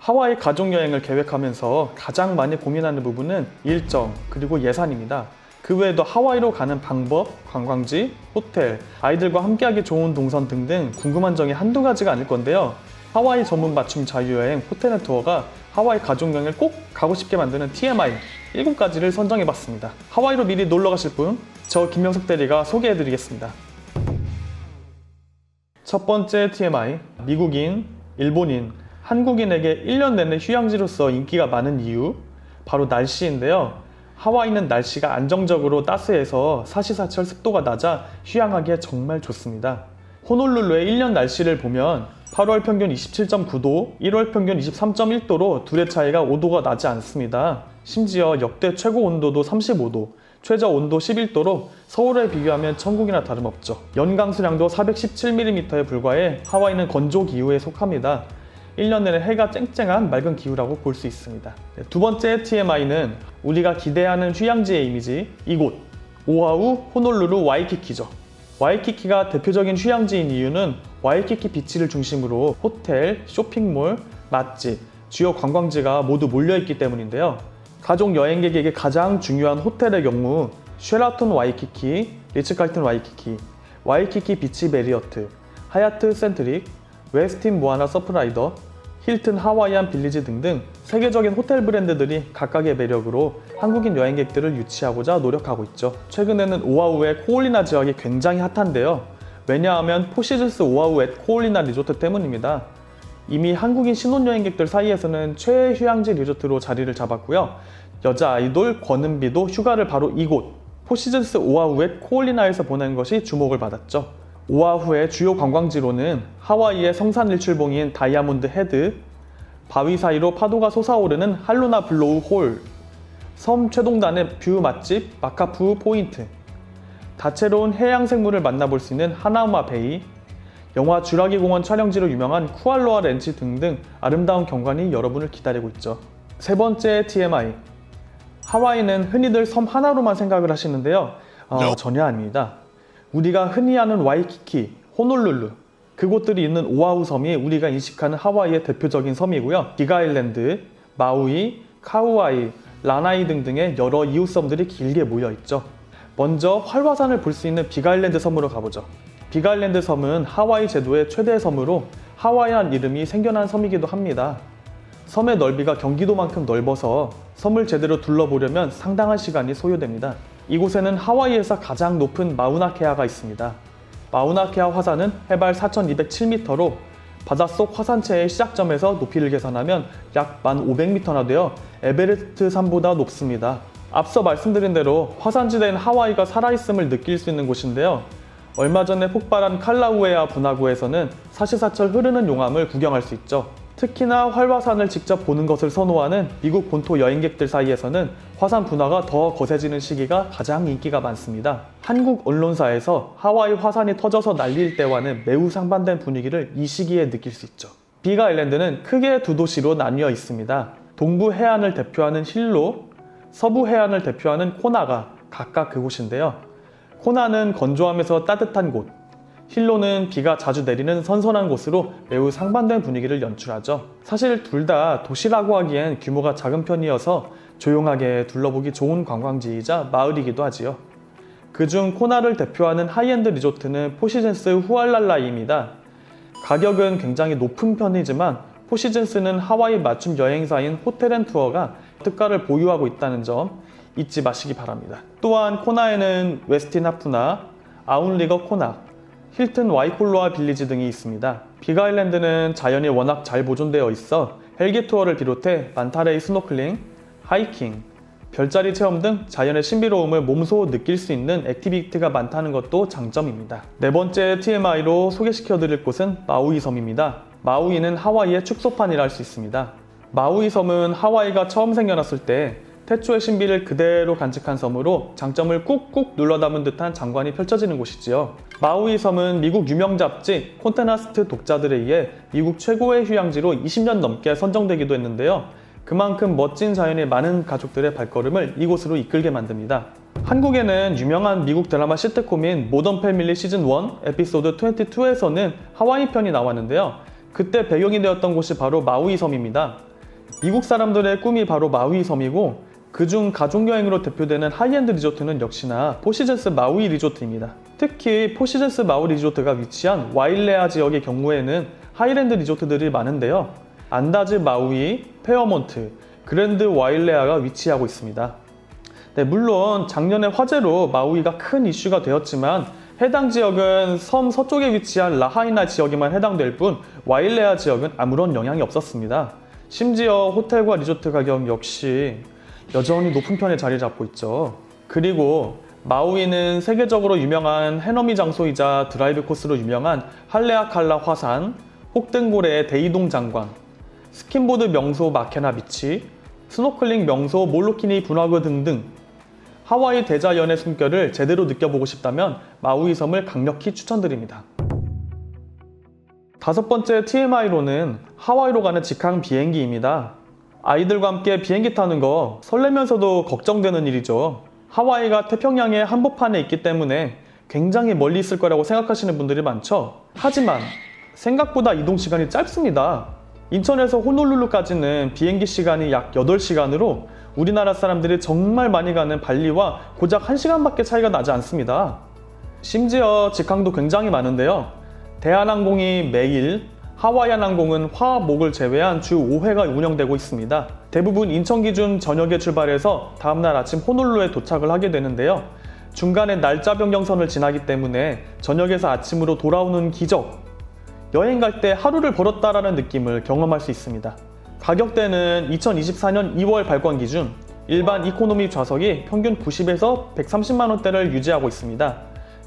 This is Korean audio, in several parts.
하와이 가족여행을 계획하면서 가장 많이 고민하는 부분은 일정, 그리고 예산입니다. 그 외에도 하와이로 가는 방법, 관광지, 호텔, 아이들과 함께하기 좋은 동선 등등 궁금한 점이 한두 가지가 아닐 건데요. 하와이 전문 맞춤 자유여행 호텔 앤 투어가 하와이 가족여행을 꼭 가고 싶게 만드는 TMI 7가지를 선정해봤습니다. 하와이로 미리 놀러 가실 분, 저 김명석 대리가 소개해드리겠습니다. 첫 번째 TMI, 미국인, 일본인, 한국인에게 1년 내내 휴양지로서 인기가 많은 이유, 바로 날씨인데요. 하와이는 날씨가 안정적으로 따스해서 사시사철 습도가 낮아 휴양하기에 정말 좋습니다. 호놀룰루의 1년 날씨를 보면 8월 평균 27.9도, 1월 평균 23.1도로 둘의 차이가 5도가 나지 않습니다. 심지어 역대 최고 온도도 35도, 최저 온도 11도로 서울에 비교하면 천국이나 다름없죠. 연강 수량도 417mm에 불과해 하와이는 건조 기후에 속합니다. 1년 내내 해가 쨍쨍한 맑은 기후라고 볼 수 있습니다. 두 번째 TMI는 우리가 기대하는 휴양지의 이미지, 이곳 오아후, 호놀룰루, 와이키키죠. 와이키키가 대표적인 휴양지인 이유는 와이키키 비치를 중심으로 호텔, 쇼핑몰, 맛집, 주요 관광지가 모두 몰려있기 때문인데요. 가족 여행객에게 가장 중요한 호텔의 경우 쉐라톤 와이키키, 리츠칼튼 와이키키, 와이키키 비치 메리어트, 하얏트 센트릭, 웨스틴 모아나 서프라이더, 힐튼 하와이안 빌리지 등등 세계적인 호텔 브랜드들이 각각의 매력으로 한국인 여행객들을 유치하고자 노력하고 있죠. 최근에는 오아후의 코올리나 지역이 굉장히 핫한데요. 왜냐하면 포시즌스 오아후 앳 코올리나 리조트 때문입니다. 이미 한국인 신혼여행객들 사이에서는 최애 휴양지 리조트로 자리를 잡았고요. 여자 아이돌 권은비도 휴가를 바로 이곳 포시즌스 오아후 앳 코올리나에서 보낸 것이 주목을 받았죠. 오아후의 주요 관광지로는 하와이의 성산일출봉인 다이아몬드 헤드, 바위 사이로 파도가 솟아오르는 할루나 블로우 홀, 섬 최동단의 뷰 맛집 마카푸 포인트, 다채로운 해양 생물을 만나볼 수 있는 하나우마 베이, 영화 쥬라기 공원 촬영지로 유명한 쿠알로아 렌치 등등 아름다운 경관이 여러분을 기다리고 있죠. 세 번째 TMI, 하와이는 흔히들 섬 하나로만 생각을 하시는데요. 전혀 아닙니다. 우리가 흔히 아는 와이키키, 호놀룰루, 그곳들이 있는 오아후 섬이 우리가 인식하는 하와이의 대표적인 섬이고요. 빅아일랜드, 마우이, 카우아이, 라나이 등등의 여러 이웃섬들이 길게 모여있죠. 먼저 활화산을 볼 수 있는 빅아일랜드 섬으로 가보죠. 빅아일랜드 섬은 하와이 제도의 최대 섬으로 하와이안 이름이 생겨난 섬이기도 합니다. 섬의 넓이가 경기도만큼 넓어서 섬을 제대로 둘러보려면 상당한 시간이 소요됩니다. 이곳에는 하와이에서 가장 높은 마우나케아가 있습니다. 마우나케아 화산은 해발 4,207m로 바닷속 화산체의 시작점에서 높이를 계산하면 약 1,500m나 되어 에베레스트 산보다 높습니다. 앞서 말씀드린 대로 화산지대인 하와이가 살아있음을 느낄 수 있는 곳인데요. 얼마 전에 폭발한 칼라우에아 분화구에서는 사시사철 흐르는 용암을 구경할 수 있죠. 특히나 활화산을 직접 보는 것을 선호하는 미국 본토 여행객들 사이에서는 화산 분화가 더 거세지는 시기가 가장 인기가 많습니다. 한국 언론사에서 하와이 화산이 터져서 난리일 때와는 매우 상반된 분위기를 이 시기에 느낄 수 있죠. 빅아일랜드는 크게 두 도시로 나뉘어 있습니다. 동부 해안을 대표하는 힐로, 서부 해안을 대표하는 코나가 각각 그곳인데요. 코나는 건조하면서 따뜻한 곳, 힐로는 비가 자주 내리는 선선한 곳으로 매우 상반된 분위기를 연출하죠. 사실 둘 다 도시라고 하기엔 규모가 작은 편이어서 조용하게 둘러보기 좋은 관광지이자 마을이기도 하지요. 그중 코나를 대표하는 하이엔드 리조트는 포시즌스 후알랄라이입니다. 가격은 굉장히 높은 편이지만 포시즌스는 하와이 맞춤 여행사인 호텔 앤 투어가 특가를 보유하고 있다는 점 잊지 마시기 바랍니다. 또한 코나에는 웨스틴 하프나, 아웃리거 코나, 힐튼 와이콜로아 빌리지 등이 있습니다. 빅아일랜드는 자연이 워낙 잘 보존되어 있어 헬기 투어를 비롯해 만타레이 스노클링, 하이킹, 별자리 체험 등 자연의 신비로움을 몸소 느낄 수 있는 액티비티가 많다는 것도 장점입니다. 네 번째 TMI로 소개시켜드릴 곳은 마우이 섬입니다. 마우이는 하와이의 축소판이라 할 수 있습니다. 마우이 섬은 하와이가 처음 생겨났을 때 태초의 신비를 그대로 간직한 섬으로 장점을 꾹꾹 눌러 담은 듯한 장관이 펼쳐지는 곳이지요. 마우이 섬은 미국 유명 잡지 콘테나스트 독자들에 의해 미국 최고의 휴양지로 20년 넘게 선정되기도 했는데요. 그만큼 멋진 자연이 많은 가족들의 발걸음을 이곳으로 이끌게 만듭니다. 한국에는 유명한 미국 드라마 시트콤인 모던 패밀리 시즌 1 에피소드 22에서는 하와이 편이 나왔는데요. 그때 배경이 되었던 곳이 바로 마우이 섬입니다. 미국 사람들의 꿈이 바로 마우이 섬이고 그중 가족여행으로 대표되는 하이엔드 리조트는 역시나 포시즌스 마우이 리조트입니다. 특히 포시즌스 마우이 리조트가 위치한 와일레아 지역의 경우에는 하이랜드 리조트들이 많은데요. 안다즈 마우이, 페어몬트, 그랜드 와일레아가 위치하고 있습니다. 네, 물론 작년에 화재로 마우이가 큰 이슈가 되었지만 해당 지역은 섬 서쪽에 위치한 라하이나 지역에만 해당될 뿐 와일레아 지역은 아무런 영향이 없었습니다. 심지어 호텔과 리조트 가격 역시 여전히 높은 편에 자리 잡고 있죠. 그리고 마우이는 세계적으로 유명한 해넘이 장소이자 드라이브 코스로 유명한 할레아칼라 화산, 혹등고래의 대이동 장관, 스킨보드 명소 마케나 비치, 스노클링 명소 몰로키니 분화구 등등 하와이 대자연의 숨결을 제대로 느껴보고 싶다면 마우이 섬을 강력히 추천드립니다. 다섯 번째 TMI로는 하와이로 가는 직항 비행기입니다. 아이들과 함께 비행기 타는 거 설레면서도 걱정되는 일이죠. 하와이가 태평양의 한복판에 있기 때문에 굉장히 멀리 있을 거라고 생각하시는 분들이 많죠. 하지만 생각보다 이동 시간이 짧습니다. 인천에서 호놀룰루까지는 비행기 시간이 약 8시간으로 우리나라 사람들이 정말 많이 가는 발리와 고작 1시간밖에 차이가 나지 않습니다. 심지어 직항도 굉장히 많은데요. 대한항공이 매일, 하와이안항공은 화, 목을 제외한 주 5회가 운영되고 있습니다. 대부분 인천 기준 저녁에 출발해서 다음날 아침 호놀룰루에 도착을 하게 되는데요. 중간에 날짜 변경선을 지나기 때문에 저녁에서 아침으로 돌아오는 기적, 여행 갈 때 하루를 벌었다라는 느낌을 경험할 수 있습니다. 가격대는 2024년 2월 발권 기준 일반 이코노미 좌석이 평균 90에서 130만 원대를 유지하고 있습니다.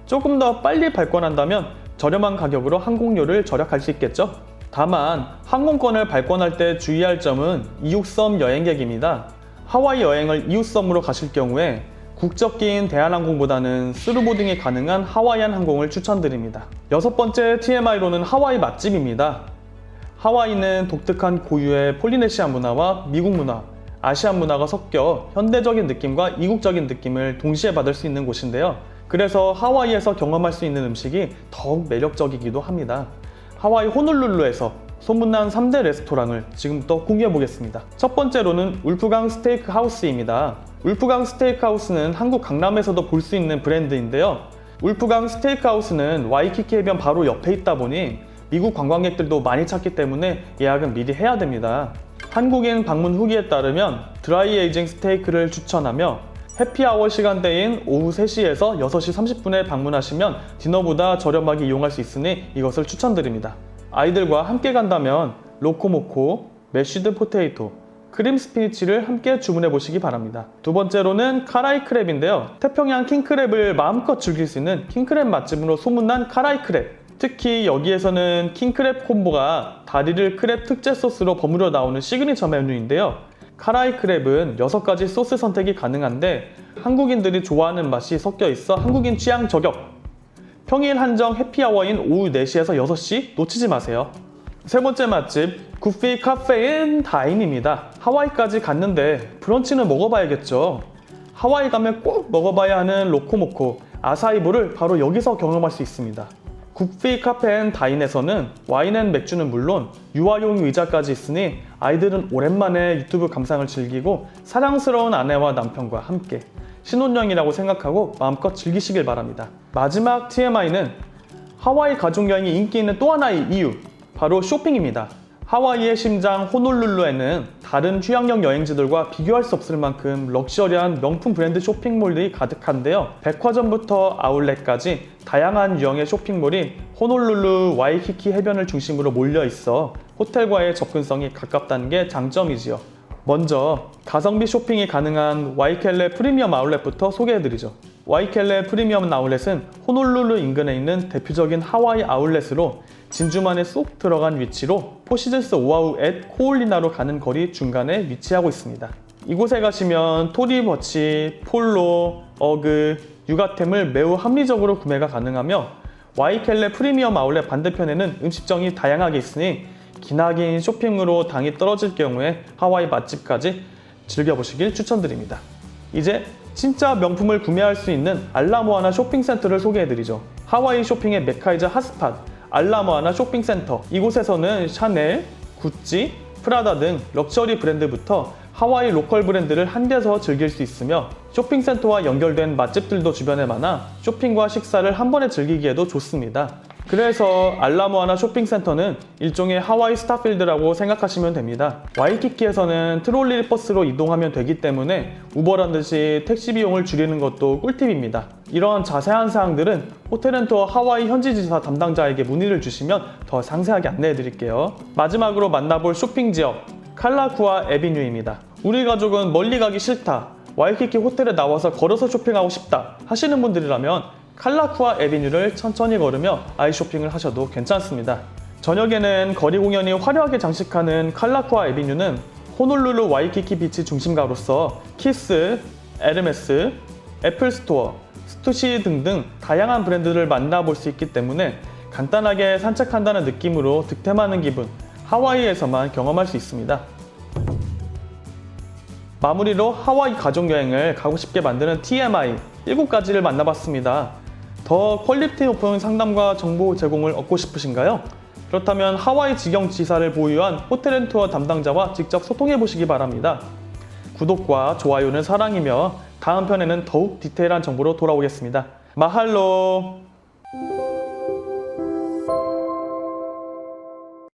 조금 더 빨리 발권한다면 저렴한 가격으로 항공료를 절약할 수 있겠죠? 다만 항공권을 발권할 때 주의할 점은 이웃섬 여행객입니다. 하와이 여행을 이웃섬으로 가실 경우에 국적기인 대한항공보다는 스루보딩이 가능한 하와이안 항공을 추천드립니다. 여섯 번째 TMI로는 하와이 맛집입니다. 하와이는 독특한 고유의 폴리네시아 문화와 미국 문화, 아시안 문화가 섞여 현대적인 느낌과 이국적인 느낌을 동시에 받을 수 있는 곳인데요. 그래서 하와이에서 경험할 수 있는 음식이 더욱 매력적이기도 합니다. 하와이 호놀룰루에서 소문난 3대 레스토랑을 지금부터 공유해 보겠습니다. 첫 번째로는 울프강 스테이크 하우스입니다. 울프강 스테이크 하우스는 한국 강남에서도 볼 수 있는 브랜드인데요. 울프강 스테이크 하우스는 와이키키 해변 바로 옆에 있다 보니 미국 관광객들도 많이 찾기 때문에 예약은 미리 해야 됩니다. 한국인 방문 후기에 따르면 드라이 에이징 스테이크를 추천하며 해피아워 시간대인 오후 3시에서 6시 30분에 방문하시면 디너보다 저렴하게 이용할 수 있으니 이것을 추천드립니다. 아이들과 함께 간다면 로코모코, 매쉬드 포테이토, 크림 스피니치를 함께 주문해 보시기 바랍니다. 두 번째로는 카라이 크랩인데요. 태평양 킹크랩을 마음껏 즐길 수 있는 킹크랩 맛집으로 소문난 카라이 크랩. 특히 여기에서는 킹크랩 콤보가 다리를 크랩 특제 소스로 버무려 나오는 시그니처 메뉴인데요. 카라이 크랩은 6가지 소스 선택이 가능한데 한국인들이 좋아하는 맛이 섞여 있어 한국인 취향 저격! 평일 한정 해피아워인 오후 4시에서 6시 놓치지 마세요. 세 번째 맛집 구피 카페 앤 다인입니다. 하와이까지 갔는데 브런치는 먹어봐야겠죠. 하와이 가면 꼭 먹어봐야 하는 로코모코, 아사이보를 바로 여기서 경험할 수 있습니다. 구피 카페 앤 다인에서는 와인 앤 맥주는 물론 유아용 의자까지 있으니 아이들은 오랜만에 유튜브 감상을 즐기고 사랑스러운 아내와 남편과 함께 신혼여행이라고 생각하고 마음껏 즐기시길 바랍니다. 마지막 TMI는 하와이 가족여행이 인기 있는 또 하나의 이유, 바로 쇼핑입니다. 하와이의 심장 호놀룰루에는 다른 휴양역 여행지들과 비교할 수 없을 만큼 럭셔리한 명품 브랜드 쇼핑몰들이 가득한데요. 백화점부터 아울렛까지 다양한 유형의 쇼핑몰이 호놀룰루 와이키키 해변을 중심으로 몰려 있어 호텔과의 접근성이 가깝다는 게 장점이지요. 먼저 가성비 쇼핑이 가능한 와이켈레 프리미엄 아울렛부터 소개해드리죠. 와이켈레 프리미엄 아울렛은 호놀룰루 인근에 있는 대표적인 하와이 아울렛으로 진주만에 쏙 들어간 위치로 포시즌스 오아후 앳 코올리나로 가는 거리 중간에 위치하고 있습니다. 이곳에 가시면 토리버치, 폴로, 어그, 육아템을 매우 합리적으로 구매가 가능하며 와이켈레 프리미엄 아울렛 반대편에는 음식점이 다양하게 있으니 기나긴 쇼핑으로 당이 떨어질 경우에 하와이 맛집까지 즐겨보시길 추천드립니다. 이제 진짜 명품을 구매할 수 있는 알라모아나 쇼핑센터를 소개해드리죠. 하와이 쇼핑의 메카이자 핫스팟 알라모아나 쇼핑센터. 이곳에서는 샤넬, 구찌, 프라다 등 럭셔리 브랜드부터 하와이 로컬 브랜드를 한 데서 즐길 수 있으며 쇼핑센터와 연결된 맛집들도 주변에 많아 쇼핑과 식사를 한 번에 즐기기에도 좋습니다. 그래서 알라모아나 쇼핑센터는 일종의 하와이 스타필드라고 생각하시면 됩니다. 와이키키에서는 트롤리 버스로 이동하면 되기 때문에 우버란 듯이 택시 비용을 줄이는 것도 꿀팁입니다. 이런 자세한 사항들은 호텔앤투어 하와이 현지지사 담당자에게 문의를 주시면 더 상세하게 안내해 드릴게요. 마지막으로 만나볼 쇼핑 지역 칼라쿠아 에비뉴입니다. 우리 가족은 멀리 가기 싫다, 와이키키 호텔에 나와서 걸어서 쇼핑하고 싶다 하시는 분들이라면 칼라쿠아 에비뉴를 천천히 걸으며 아이 쇼핑을 하셔도 괜찮습니다. 저녁에는 거리 공연이 화려하게 장식하는 칼라쿠아 에비뉴는 호놀룰루 와이키키 비치 중심가로서 키스, 에르메스, 애플스토어, 스투시 등등 다양한 브랜드를 만나볼 수 있기 때문에 간단하게 산책한다는 느낌으로 득템하는 기분, 하와이에서만 경험할 수 있습니다. 마무리로 하와이 가족여행을 가고 싶게 만드는 TMI 7가지를 만나봤습니다. 더 퀄리티 높은 상담과 정보 제공을 얻고 싶으신가요? 그렇다면 하와이 직영지사를 보유한 호텔앤투어 담당자와 직접 소통해 보시기 바랍니다. 구독과 좋아요는 사랑이며 다음 편에는 더욱 디테일한 정보로 돌아오겠습니다. 마할로!